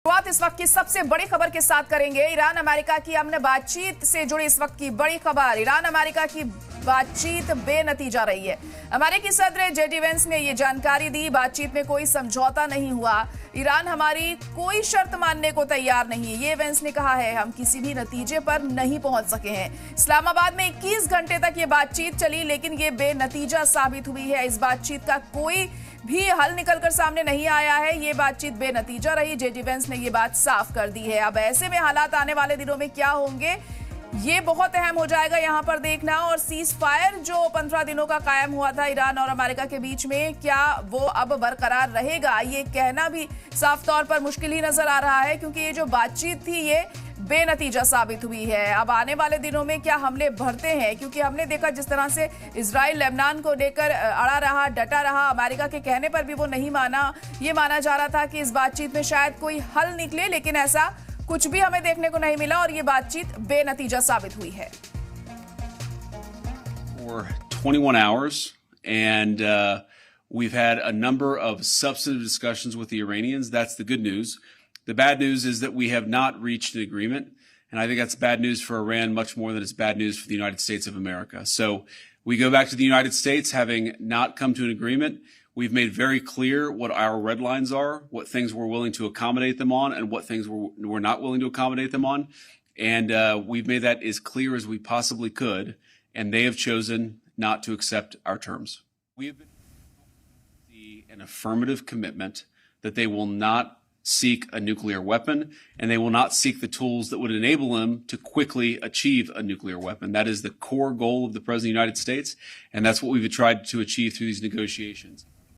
शुरुआत इस वक्त की सबसे बड़ी खबर के साथ करेंगे। ईरान अमेरिका की अमन बातचीत से जुड़ी इस वक्त की बड़ी खबर। ईरान अमेरिका की बातचीत बेनतीजा रही है। अमेरिकी सदर जेडी वेंस ने यह जानकारी दी। बातचीत में कोई समझौता नहीं हुआ। ईरान हमारी कोई शर्त मानने को तैयार नहीं, ये वेंस ने कहा है। हम किसी भी नतीजे पर नहीं पहुंच सके हैं। इस्लामाबाद में 21 घंटे तक ये बातचीत चली, लेकिन ये बेनतीजा साबित हुई है। इस बातचीत का कोई भी हल निकलकर सामने नहीं आया है। ये बातचीत बेनतीजा रही। जेडी वेंस ने ये बात साफ कर दी है। अब ऐसे में हालात आने वाले दिनों में क्या होंगे, ये बहुत अहम हो जाएगा यहां पर देखना। और सीज फायर जो 15 दिनों का कायम हुआ था ईरान और अमेरिका के बीच में, क्या वो अब बरकरार रहेगा, ये कहना भी साफ तौर पर मुश्किल ही नजर आ रहा है, क्योंकि ये जो बातचीत थी ये बेनतीजा साबित हुई है। अब आने वाले दिनों में क्या हमले बढ़ते हैं, क्योंकि हमने देखा जिस तरह से इजराइल लेबनान को लेकर अड़ा रहा, डटा रहा। अमेरिका के कहने पर भी वो नहीं माना। ये माना जा रहा था कि इस बातचीत में शायद कोई हल निकले, लेकिन ऐसा कुछ भी हमें देखने को नहीं मिला और ये बातचीत बेनतीजा साबित हुई है। For 21 hours, and we've had a number of substantive discussions with the Iranians. That's the good news. The bad news is that we have not reached an agreement, and I think that's bad news for Iran much more than it's bad news for the United States of America. So we go back to the United States having not come to an agreement. We've made very clear what our red lines are, what things we're willing to accommodate them on, and what things we're not willing to accommodate them on. And we've made that as clear as we possibly could, and they have chosen not to accept our terms. We've been an affirmative commitment that they will not seek a nuclear weapon, and they will not seek the tools that would enable them to quickly achieve a nuclear weapon. That is the core goal of the President of the United States, and that's what we've tried to achieve through these negotiations.